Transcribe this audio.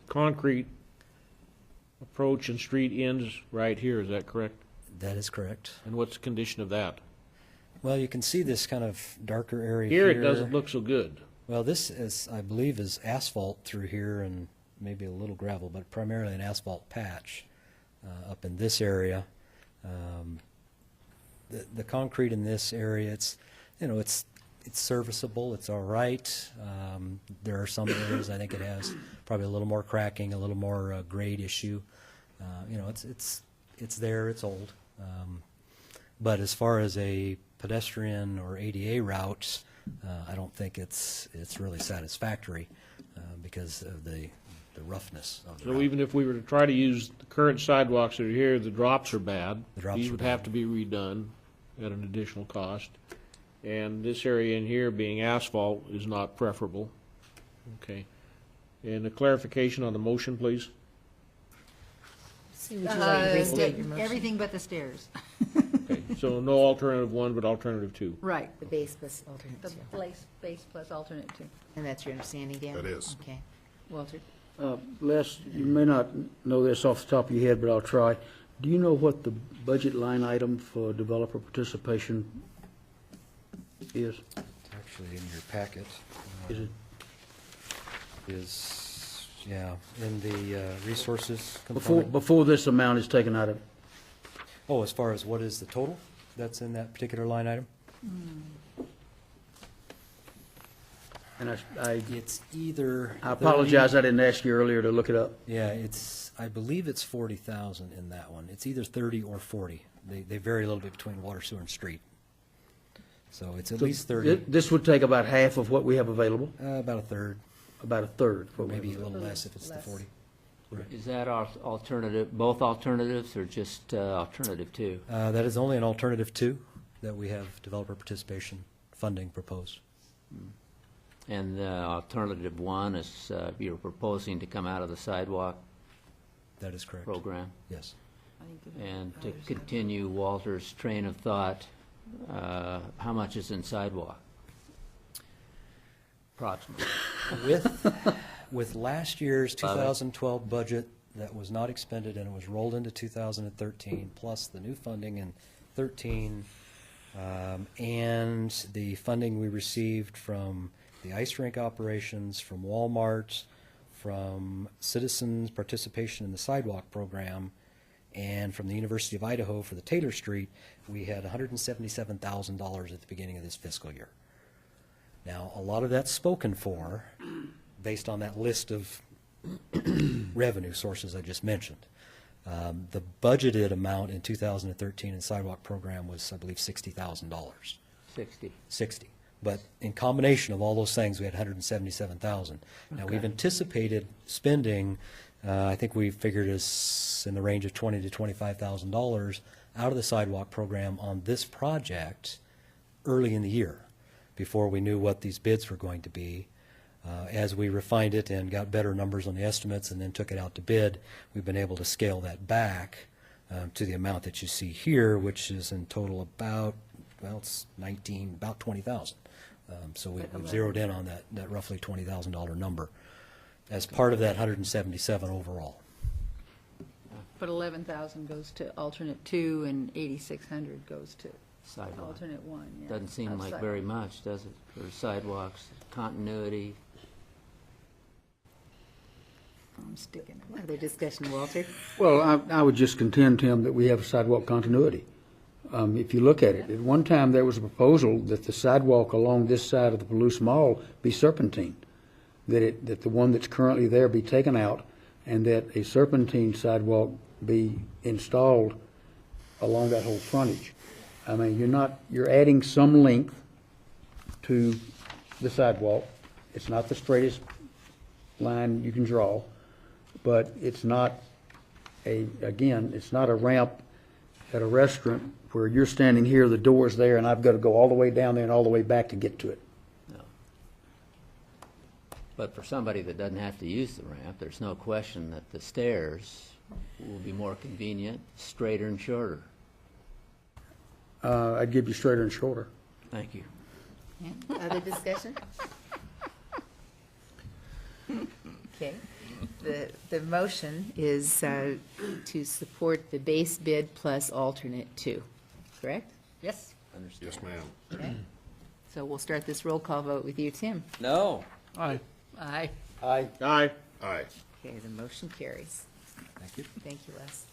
concrete approach and street ends right here, is that correct? That is correct. And what's the condition of that? Well, you can see this kind of darker area Here here. it doesn't look so good. Well, this is, I believe, is asphalt through here and maybe a little gravel, but primarily an asphalt patch up in this area. The concrete in this area, it's, you know, it's serviceable. It's all right. There are some areas I think it has probably a little more cracking, a little more grade issue. You know, it's there. It's old. But as far as a pedestrian or ADA route, I don't think it's really satisfactory because of the roughness of the So route. even if we were to try to use the current sidewalks that are here, the drops are bad. The drops These are would bad. have to be redone at an additional cost. And this area in here being asphalt is not preferable. Okay. And a clarification on the motion, please? Would you like to restate your motion? Everything but the stairs. Okay, so no alternative one, but alternative two. Right. The base plus alternate The two. base plus alternate two. And that's your understanding, Dan? That is. Okay. Walter? Les, you may not know this off the top of your head, but I'll try. Do you know what the budget line item for developer participation is? It's actually in your packet. Is it Is, yeah, in the resources before, component. before this amount is taken out of it? Oh, as far as what is the total that's in that particular line item? And It's either. I apologize, 30 I didn't ask you earlier to look it up. Yeah, I believe it's 40,000 in that one. It's either 30 or 40. They vary a little bit between water, sewer, and street. So it's at So least 30, This would take about half of what we have available, about a third, about a third. of or what we have maybe a available. little less if it's the 40. Is that our alternative, both alternatives, or just alternative two? That is only an alternative two that we have developer participation funding proposed. And alternative one is you're proposing to come out of the sidewalk That is correct. program? Yes. And to continue Walter's train of thought, how much is in sidewalk? Approximately. With last year's Love it. 2012 budget that was not expended and it was rolled into 2013, plus the new funding in 13, and the funding we received from the ice rink operations, from Walmart, from citizens' participation in the sidewalk program, and from the University of Idaho for the Taylor Street, we had $177,000 at the beginning of this fiscal year. Now, a lot of that's spoken for based on that list of revenue sources I just mentioned. The budgeted amount in 2013 in sidewalk program was, I believe, $60,000. 60. But in combination of all those things, we had 177,000. Now, we've anticipated spending, I think we figured is in the range of $20,000 to $25,000 out of the sidewalk program on this project early in the year, before we knew what these bids were going to be. As we refined it and got better numbers on the estimates and then took it out to bid, we've been able to scale that back to the amount that you see here, which is in total about, well, it's about 20,000. So we've zeroed in on that roughly $20,000 number as part of that 177 overall. But 11,000 goes to alternate two and 8,600 goes to Sidewalk. alternate one, yeah. Doesn't seem like Outside. very much, does it, for sidewalks, continuity? I'm sticking it. Other discussion, Walter? Well, I would just contend, Tim, that we have sidewalk continuity. If you look at it, at one time, there was a proposal that the sidewalk along this side of the Palouse Mall be serpentine, that the one that's currently there be taken out, and that a serpentine sidewalk be installed along that whole frontage. I mean, you're adding some length to the sidewalk. It's not the straightest line you can draw, but it's not it's not a ramp at a restaurant where you're standing here, the door's there, and I've got to go all the way down there and all the way back to get to it. No. But for somebody that doesn't have to use the ramp, there's no question that the stairs will be more convenient, straighter and shorter. I'd give you straighter and shorter. Thank you. Other discussion? Okay. The motion is to support the base bid plus alternate two, correct? Yes. Yes, ma'am. Okay. So we'll start this roll call vote with you, Tim. No. Aye. Aye. Aye. Aye. Aye. Okay, the motion carries. Thank you. Thank you, Les.